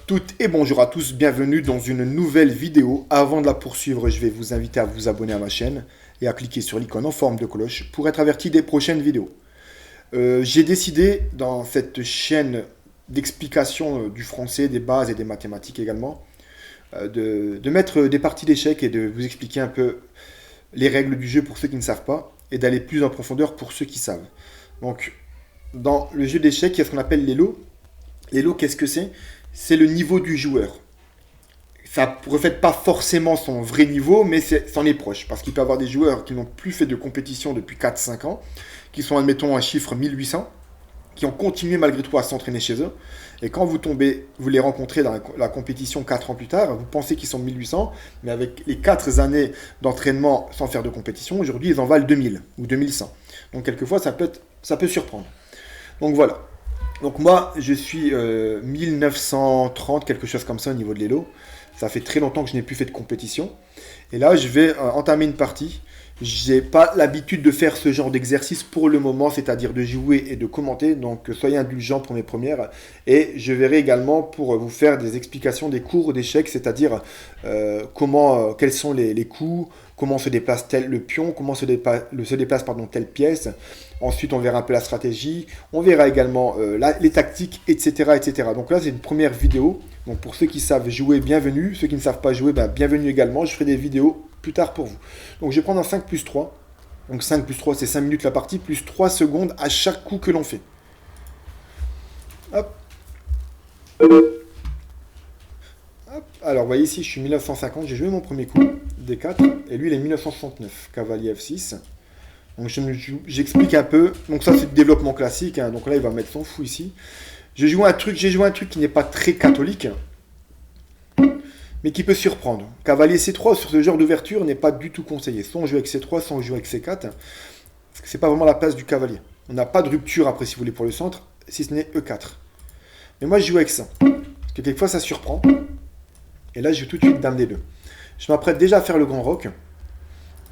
toutes et bonjour à tous, bienvenue dans une nouvelle vidéo. Avant de la poursuivre, je vais vous inviter à vous abonner à ma chaîne et à cliquer sur l'icône en forme de cloche pour être averti des prochaines vidéos. J'ai décidé dans cette chaîne d'explication du français, des bases et des mathématiques également, de mettre des parties d'échecs et de vous expliquer un peu les règles du jeu pour ceux qui ne savent pas et d'aller plus en profondeur pour ceux qui savent. Donc, dans le jeu d'échecs, il y a ce qu'on appelle les lots. Les lots, qu'est-ce que c'est? C'est le niveau du joueur. Ça ne reflète pas forcément son vrai niveau, mais c'en est proche. Parce qu'il peut y avoir des joueurs qui n'ont plus fait de compétition depuis 4-5 ans, qui sont, admettons, un chiffre 1800, qui ont continué malgré tout à s'entraîner chez eux. Et quand vous tombez, vous les rencontrez dans la compétition 4 ans plus tard, vous pensez qu'ils sont 1800, mais avec les 4 années d'entraînement sans faire de compétition, aujourd'hui ils en valent 2000 ou 2100. Donc quelquefois ça peut surprendre. Donc voilà. Donc moi, je suis 1930, quelque chose comme ça au niveau de l'élo. Ça fait très longtemps que je n'ai plus fait de compétition. Et là, je vais entamer une partie. J'ai pas l'habitude de faire ce genre d'exercice pour le moment, c'est-à-dire de jouer et de commenter. Donc soyez indulgents pour mes premières. Et je verrai également pour vous faire des explications des cours d'échecs, c'est-à-dire quels sont les coups, comment se déplace le pion, comment se déplace telle pièce. Ensuite, on verra un peu la stratégie. On verra également les tactiques, etc., etc. Donc là, c'est une première vidéo. Donc pour ceux qui savent jouer, bienvenue. Ceux qui ne savent pas jouer, bienvenue également. Je ferai des vidéos plus tard pour vous. Donc je vais prendre un 5 plus 3. Donc 5 plus 3, c'est 5 minutes la partie, plus 3 secondes à chaque coup que l'on fait. Hop. Hop. Alors, vous voyez ici, je suis 1950. J'ai joué mon premier coup, D4. Et lui, il est 1969. Cavalier F6. Donc j'explique un peu. Donc ça, c'est le développement classique. Hein. Donc là, il va mettre son fou ici. J'ai joué un truc qui n'est pas très catholique, mais qui peut surprendre. Cavalier C3 sur ce genre d'ouverture n'est pas du tout conseillé. Soit on joue avec C3, soit on joue avec C4. Parce que c'est pas vraiment la place du cavalier. On n'a pas de rupture après, si vous voulez, pour le centre, si ce n'est E4. Mais moi, je joue avec ça. Parce que quelquefois, ça surprend. Et là, je joue tout de suite Dame D2. Je m'apprête déjà à faire le grand roc.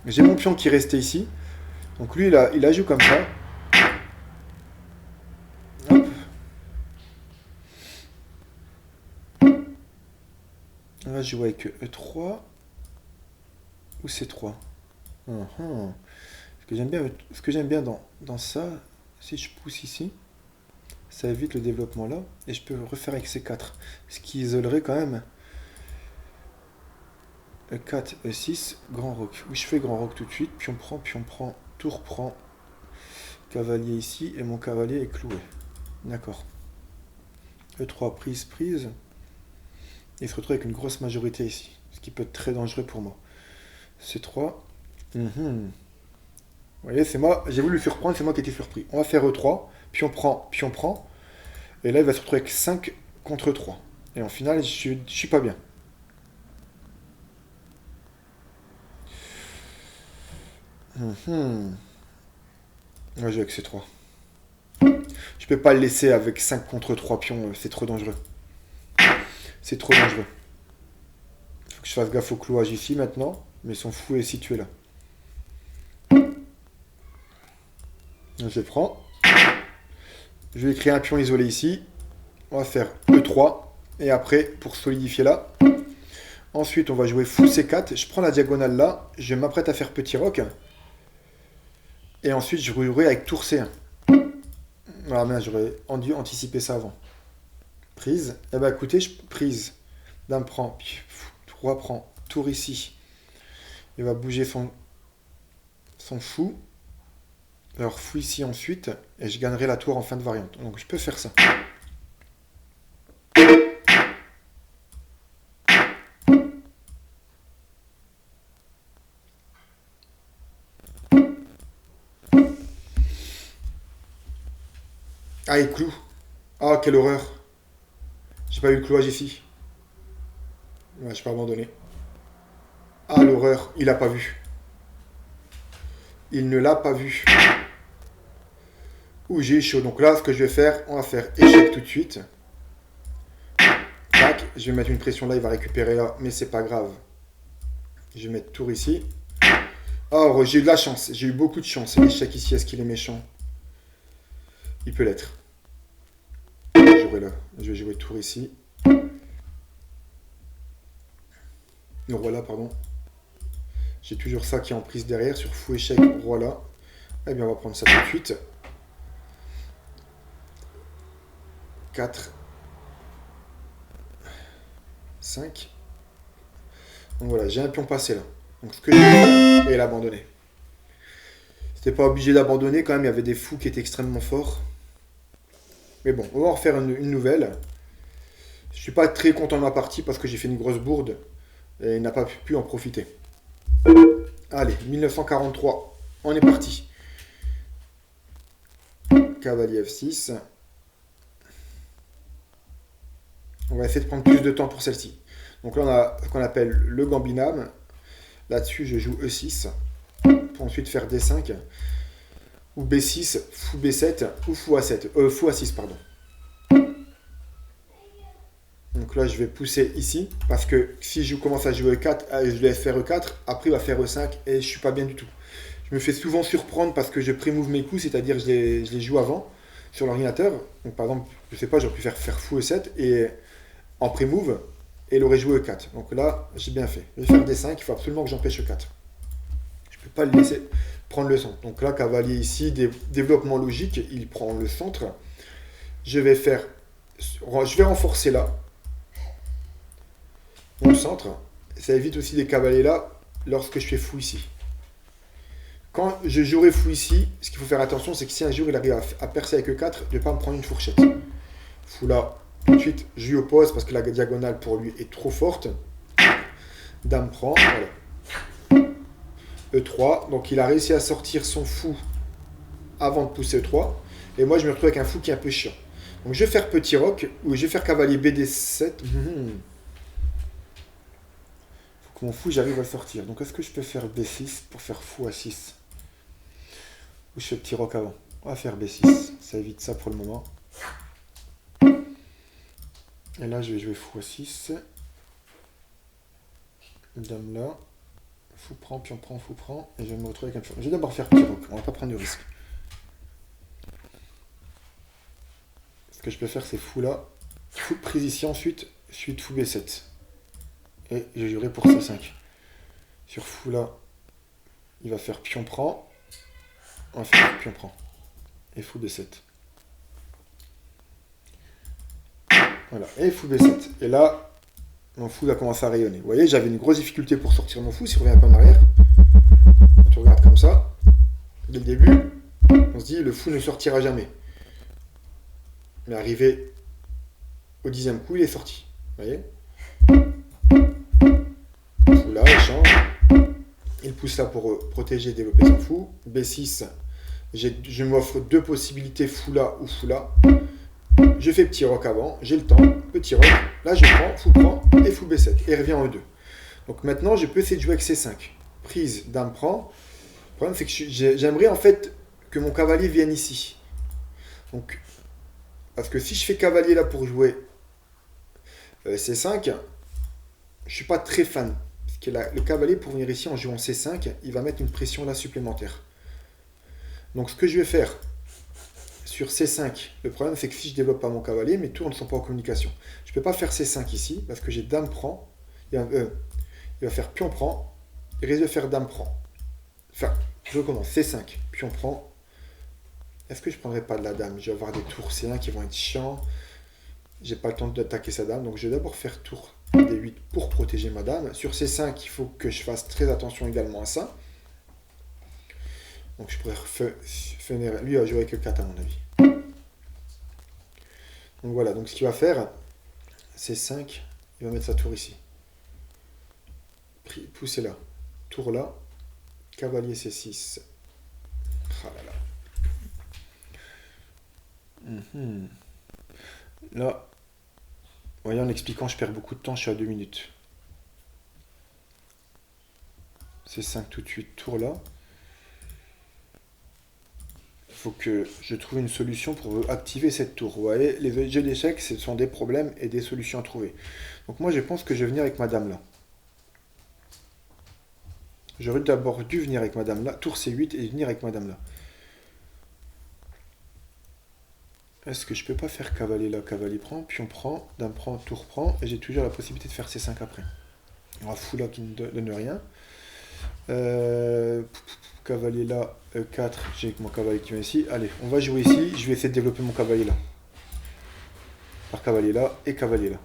J'ai mon pion qui est resté ici. Donc lui, il a joué comme ça. Hop. Là, je joue avec E3 ou C3. Ce que j'aime bien dans ça, si je pousse ici, ça évite le développement là. Et je peux refaire avec C4. Ce qui isolerait quand même E4, E6, grand roc. Oui, je fais grand roc tout de suite. Pion prend, tour prend. Cavalier ici et mon cavalier est cloué. D'accord. E3 prise. Il se retrouve avec une grosse majorité ici. Ce qui peut être très dangereux pour moi. C3. Vous voyez, c'est moi. J'ai voulu le surprendre, c'est moi qui ai été surpris. On va faire E3. Pion prend. Et là, il va se retrouver avec 5 contre 3. Et en finale, je suis pas bien. On va jouer avec C3. Je peux pas le laisser avec 5 contre 3 pions, c'est trop dangereux. C'est trop dangereux. Faut que je fasse gaffe au clouage ici maintenant, mais son fou est situé là. Je prends. Je vais créer un pion isolé ici. On va faire E3. Et après, pour solidifier là. Ensuite, on va jouer fou C4. Je prends la diagonale là. Je m'apprête à faire petit roc. Et ensuite, je jouerai avec tour C1. Voilà, mais j'aurais dû anticiper ça avant. Prise. Eh bien, écoutez, prise. Dame prend. Roi prend. Tour ici. Il va bouger son fou. Alors, fou ici ensuite. Et je gagnerai la tour en fin de variante. Donc, je peux faire ça. Ah, il cloue. Ah, quelle horreur. J'ai pas eu le clouage ici. Ouais, je peux abandonner. Ah, l'horreur. Il a pas vu. Il ne l'a pas vu. Ouh, j'ai eu chaud. Donc là, ce que je vais faire, on va faire échec tout de suite. Tac. Je vais mettre une pression là, il va récupérer là, mais c'est pas grave. Je vais mettre tour ici. Oh, j'ai eu de la chance. J'ai eu beaucoup de chance. L'échec ici, est-ce qu'il est méchant? Il peut l'être. Je vais jouer là. Je vais jouer tour ici. roi là, pardon. J'ai toujours ça qui est en prise derrière, sur fou échec, roi là. Eh bien, on va prendre ça tout de suite. 4, 5. Donc voilà, j'ai un pion passé là. Donc ce que j'ai fait, et l'abandonner. C'était pas obligé d'abandonner quand même, il y avait des fous qui étaient extrêmement forts. Mais bon, on va en refaire une nouvelle. Je suis pas très content de ma partie parce que j'ai fait une grosse bourde et il n'a pas pu en profiter. Allez, 1943, on est parti. Cavalier F6. On va essayer de prendre plus de temps pour celle-ci. Donc là, on a ce qu'on appelle le gambinam. Là-dessus, je joue E6 pour ensuite faire D5 ou B6, fou B7 ou fou A7. Fou A6, pardon. Donc là, je vais pousser ici parce que si je commence à jouer E4, je laisse faire E4, après il va faire E5 et je suis pas bien du tout. Je me fais souvent surprendre parce que je pré-move mes coups, c'est-à-dire je les joue avant sur l'ordinateur. Donc par exemple, je sais pas, j'aurais pu faire fou E7 et en pré-move et il aurait joué E4. Donc là, j'ai bien fait. Je vais faire D5, il faut absolument que j'empêche E4. Je peux pas le laisser prendre le centre. Donc là, cavalier ici, développement logique, il prend le centre. Je vais renforcer là mon centre. Ça évite aussi des cavaliers là lorsque je fais fou ici. Quand je jouerai fou ici, ce qu'il faut faire attention, c'est que si un jour il arrive à percer avec E4, de ne pas me prendre une fourchette. Fou là, tout de suite, je lui oppose parce que la diagonale pour lui est trop forte. Dame prend, voilà. E3, donc il a réussi à sortir son fou avant de pousser E3. Et moi, je me retrouve avec un fou qui est un peu chiant. Donc je vais faire petit roc, ou je vais faire cavalier BD7. Faut que mon fou, j'arrive à le sortir. Donc est-ce que je peux faire B6 pour faire fou à 6? Ou je fais petit roc avant? On va faire B6, ça évite ça pour le moment. Et là, je vais jouer fou à 6. Dame là. Fou prend, pion prend, fou prend. Et je vais me retrouver avec un pion. Je vais d'abord faire petit roc, on va pas prendre de risque. Ce que je peux faire, c'est fou là. Fou de prise ici ensuite, suite fou B7. Et je jouerai pour C5. Sur fou là, il va faire pion prend. On va faire pion prend. Et fou D7. Voilà, et fou B7. Et là, mon fou va commencer à rayonner. Vous voyez, j'avais une grosse difficulté pour sortir mon fou. Si on revient un peu en arrière, quand on regarde comme ça, dès le début, on se dit le fou ne sortira jamais. Mais arrivé au 10e coup, il est sorti. Vous voyez, fou là, il change. Il pousse là pour protéger et développer son fou. B6, je m'offre deux possibilités, fou là ou fou là. Je fais petit roc avant, j'ai le temps, petit roc. Là, je prends, fou prend et fou B7. Et revient en E2. Donc maintenant, je peux essayer de jouer avec C5. Prise, dame prend. Le problème, c'est que j'aimerais en fait que mon cavalier vienne ici. Donc, parce que si je fais cavalier là pour jouer C5, je suis pas très fan. Parce que le cavalier, pour venir ici en jouant C5, il va mettre une pression là supplémentaire. Donc ce que je vais faire sur C5, le problème c'est que si je développe pas mon cavalier, mes tours ne sont pas en communication. Je ne peux pas faire C5 ici, parce que j'ai dame prend, il va faire pion prend, il risque de faire dame prend. Enfin, je recommence, C5, pion prend. Est-ce que je ne prendrai pas de la dame? Je vais avoir des tours C1 qui vont être chiants. J'ai pas le temps d'attaquer sa dame, donc je vais d'abord faire tour D8 pour protéger ma dame. Sur C5, il faut que je fasse très attention également à ça. Donc je pourrais faire... Lui va jouer avec 4 à mon avis. Donc voilà, donc ce qu'il va faire, c'est 5, il va mettre sa tour ici. Pousser là. Tour là. Cavalier C6. Ah là là. Là, vous voyez, en expliquant, je perds beaucoup de temps, je suis à 2 minutes. C5 tout de suite, tour là. Il faut que je trouve une solution pour activer cette tour. Vous voyez, les jeux d'échecs, ce sont des problèmes et des solutions à trouver. Donc moi, je pense que je vais venir avec madame là. J'aurais d'abord dû venir avec madame là, tour C8 et venir avec madame là. Est-ce que je peux pas faire cavalier là? Cavalier prend, pion prend, dame prend, tour prend, et j'ai toujours la possibilité de faire C5 après. Un fou là qui ne donne rien. Cavalier là, E4, j'ai mon cavalier qui vient ici. Allez, on va jouer ici. Je vais essayer de développer mon cavalier là. Par cavalier là et cavalier là.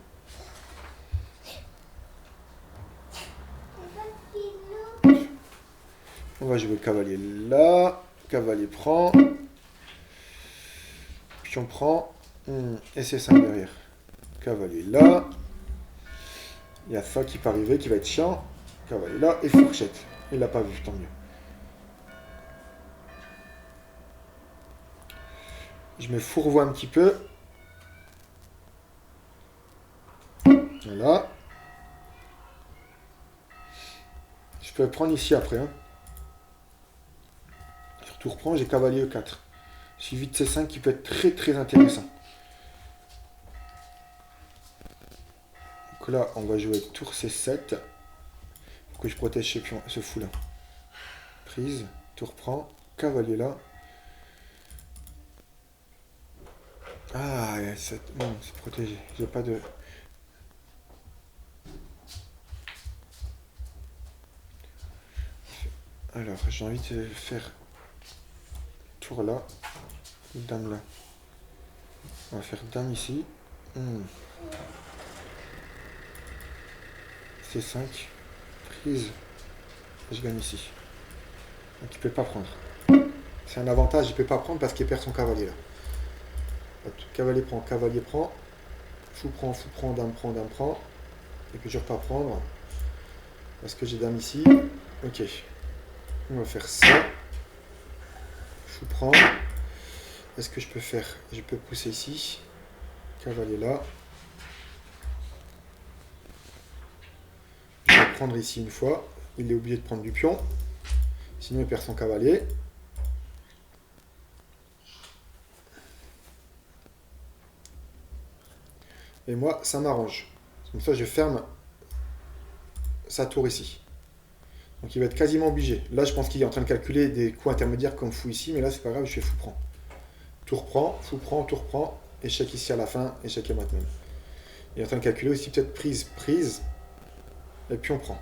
On va jouer cavalier là. Cavalier prend. Pion prend. Et c'est 5 derrière. Cavalier là. Il y a ça qui peut arriver, qui va être chiant. Cavalier là et fourchette. Il l'a pas vu, tant mieux. Je me fourvoie un petit peu. Voilà. Je peux prendre ici après. Hein. Surtout reprends, j'ai cavalier E4. Suivi de C5 qui peut être très très intéressant. Donc là, on va jouer tour C7. Faut que je protège ce pion, ce fou là. Prise, tour prend, cavalier là. Ah, c'est protégé. J'ai pas de... Alors, j'ai envie de faire tour là, dame là. On va faire dame ici. C5, prise, je gagne ici. Donc il peut pas prendre. C'est un avantage, il peut pas prendre parce qu'il perd son cavalier là. Cavalier prend, fou prend, dame prend, dame prend. Il peut toujours pas prendre. Parce que j'ai dame ici. Ok. On va faire ça. Fou prend. Est-ce que je peux faire? Je peux pousser ici. Cavalier là. Je vais prendre ici une fois. Il est obligé de prendre du pion. Sinon il perd son cavalier. Et moi, ça m'arrange. Comme ça, je ferme sa tour ici. Donc il va être quasiment obligé. Là, je pense qu'il est en train de calculer des coups intermédiaires comme fou ici, mais là, c'est pas grave, je fais fou prend. Tour prend, fou prend, tour prend, échec ici à la fin, échec à maintenant. Il est en train de calculer aussi peut-être prise, prise, et puis on prend.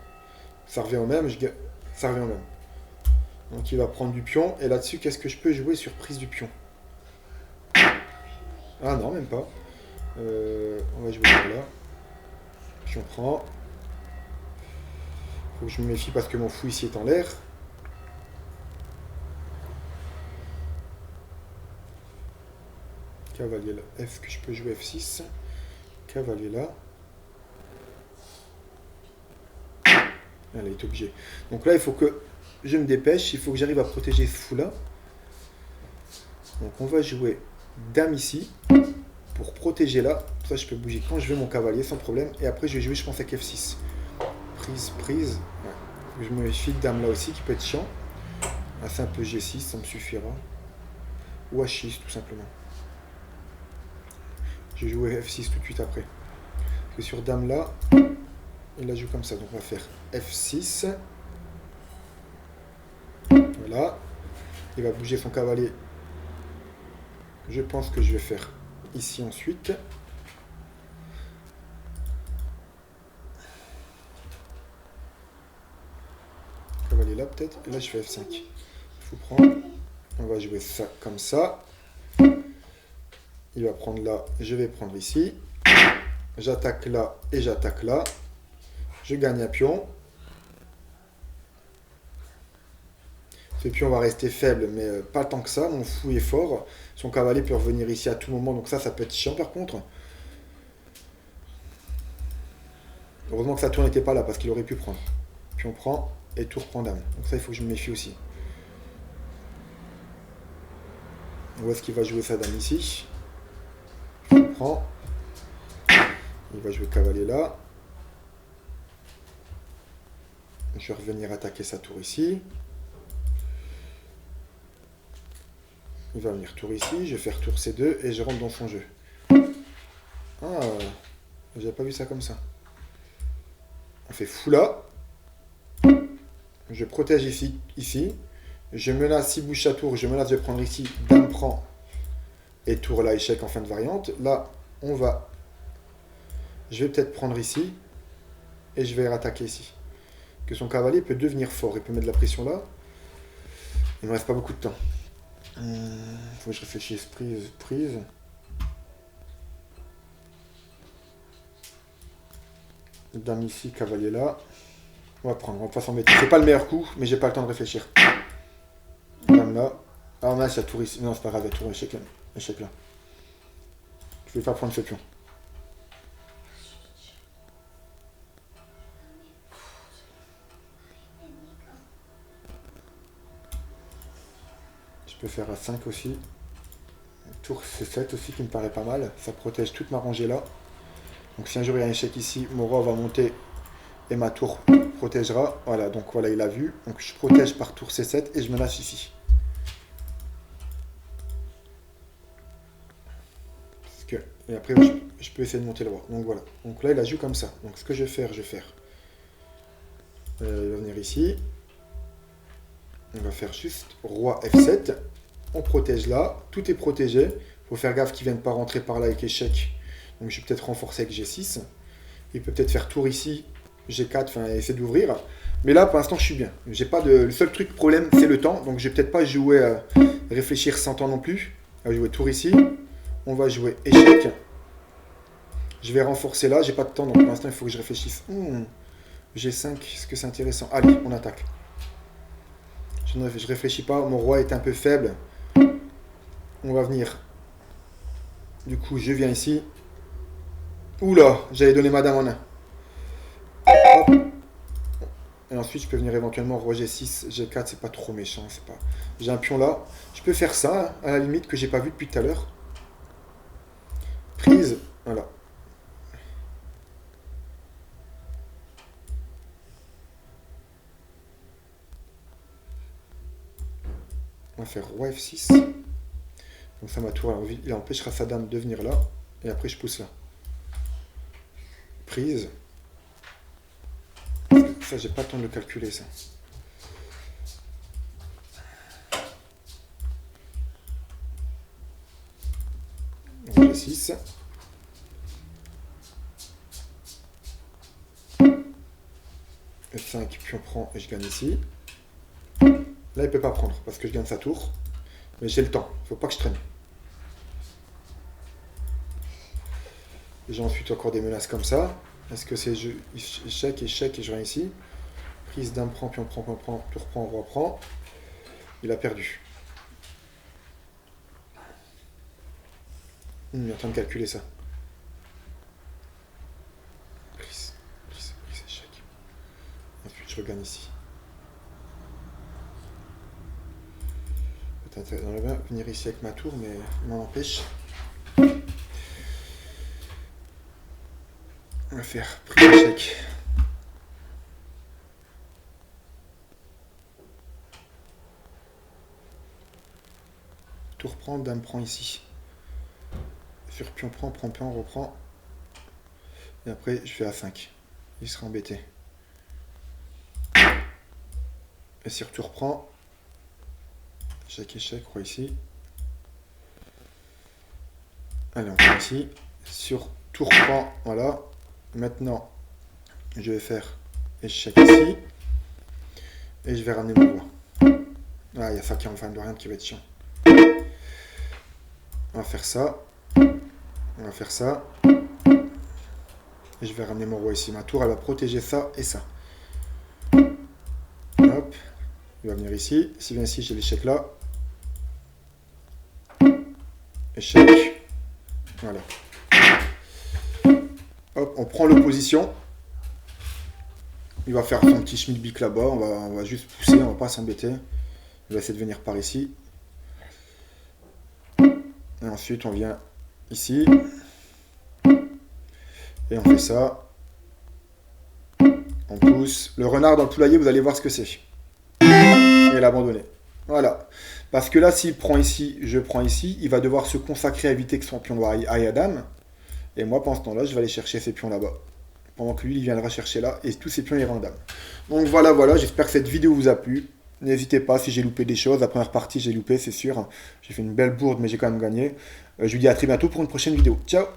Ça revient au même, ça revient au même. Donc il va prendre du pion, et là-dessus, qu'est-ce que je peux jouer sur prise du pion? Ah non, même pas. On va jouer là. Pion prend. Faut que je me méfie parce que mon fou ici est en l'air. Cavalier là. Est-ce que je peux jouer F6? Cavalier là. Elle est obligée. Donc là, il faut que je me dépêche. Il faut que j'arrive à protéger ce fou là. Donc on va jouer dame ici. Pour protéger là. Ça, je peux bouger quand je veux mon cavalier sans problème. Et après, je vais jouer, je pense, avec F6. Prise, prise. Ouais. Je me méfie de dame là aussi qui peut être chiant. Un simple G6, ça me suffira. Ou H6 tout simplement. Je vais jouer F6 tout de suite après. Parce que sur dame là, il la joue comme ça. Donc on va faire F6. Voilà. Il va bouger son cavalier. Je pense que je vais faire ici ensuite. Cavalier là peut-être. Et là je fais F5. Il faut prendre. On va jouer ça comme ça. Il va prendre là. Je vais prendre ici. J'attaque là et j'attaque là. Je gagne un pion. Ce pion va rester faible, mais pas tant que ça. Mon fou est fort. Son cavalier peut revenir ici à tout moment. Donc ça peut être chiant par contre. Heureusement que sa tour n'était pas là parce qu'il aurait pu prendre. Pion prend et tour prend dame. Donc ça, il faut que je me méfie aussi. Où est-ce qu'il va jouer sa dame ici? Pion prend. Il va jouer cavalier là. Je vais revenir attaquer sa tour ici. Il va venir tour ici, je vais faire tour C2 et je rentre dans son jeu. Ah, j'avais pas vu ça comme ça. On fait fou là. Je protège ici. Je menace, si bouge sa tour, je menace de prendre ici. Dame prend. Et tour là, échec en fin de variante. Là, on va... Je vais peut-être prendre ici. et je vais rattaquer ici. Que son cavalier peut devenir fort. Il peut mettre de la pression là. Il me reste pas beaucoup de temps. Faut que je réfléchisse. Prise. Dame ici, cavalier là. On va prendre, on va pas s'embêter. C'est pas le meilleur coup, mais j'ai pas le temps de réfléchir. Dame là. Ah, on a la tour ici. Non, c'est pas grave, la tour échec là. Échec là. Je vais pas prendre ce pion. Je peux faire à 5 aussi. Tour C7 aussi qui me paraît pas mal. Ça protège toute ma rangée là. Donc si un jour il y a un échec ici, mon roi va monter et ma tour protégera. Voilà, donc voilà, il a vu. Donc je protège par tour C7 et je menace ici. Et après, je peux essayer de monter le roi. Donc voilà. Donc là, il a joué comme ça. Donc ce que je vais faire, il va venir ici. On va faire juste roi F7. On protège là. Tout est protégé. Il faut faire gaffe qu'il ne vienne pas rentrer par là avec échec. Donc je vais peut-être renforcer avec G6. Il peut peut-être faire tour ici. G4, enfin essayer d'ouvrir. Mais là, pour l'instant, je suis bien. J'ai pas de... Le seul truc problème, c'est le temps. Donc je vais peut-être pas jouer, réfléchir sans temps non plus. On va jouer tour ici. On va jouer échec. Je vais renforcer là. J'ai pas de temps, donc pour l'instant, il faut que je réfléchisse. G5, est-ce que c'est intéressant? Allez, on attaque. Je réfléchis pas. Mon roi est un peu faible. On va venir. Du coup, je viens ici. Oula, j'avais donné madame en 1. Hop. Et ensuite, je peux venir éventuellement roi G6, G4, c'est pas trop méchant. C'est pas... J'ai un pion là. Je peux faire ça, à la limite, que j'ai pas vu depuis tout à l'heure. Prise, voilà. On va faire roi F6. Donc ça, ma tour, il empêchera sa dame de venir là. Et après, je pousse là. Prise. Ça, j'ai pas le temps de le calculer, ça. Roi G6. F5, puis on prend et je gagne ici. Là, il ne peut pas prendre parce que je gagne sa tour. Mais j'ai le temps. Il ne faut pas que je traîne. J'ai ensuite encore des menaces comme ça. Est-ce que c'est échec et je viens ici. Prise dame prend, puis on prend, tour prend, roi prend. Il a perdu. Il est en train de calculer ça. Prise, échec. Ensuite, je regagne ici. J'aimerais bien venir ici avec ma tour, mais il m'en empêche. On va faire prise échec. Tour prend, dame prend ici. Sur pion prend, pion, reprend. Et après, je fais A5. Il sera embêté. Et sur tour prend. Échec, roi ici. Allez, on prend ici. Sur tour prend, voilà. Maintenant, je vais faire échec ici. Et je vais ramener mon roi. Ah, il y a ça qui est en fin de rien qui va être chiant. On va faire ça. On va faire ça. Et je vais ramener mon roi ici. Ma tour, elle va protéger ça et ça. Hop. Il va venir ici. S'il vient ici, j'ai l'échec là. Échec. Voilà. Hop, on prend l'opposition. Il va faire son petit schmilblick là-bas. On va juste pousser, on va pas s'embêter. Il va essayer de venir par ici. Et ensuite, on vient ici. Et on fait ça. On pousse. Le renard dans le poulailler, vous allez voir ce que c'est. Il a abandonné. Voilà. Parce que là, s'il prend ici, je prends ici, il va devoir se consacrer à éviter que son pion aille à dame. Et moi, pendant ce temps-là, je vais aller chercher ces pions là-bas. Pendant que lui, il viendra chercher là. Et tous ces pions iront en dame. Donc voilà. J'espère que cette vidéo vous a plu. N'hésitez pas si j'ai loupé des choses. La première partie, j'ai loupé, c'est sûr. J'ai fait une belle bourde, mais j'ai quand même gagné. Je vous dis à très bientôt pour une prochaine vidéo. Ciao!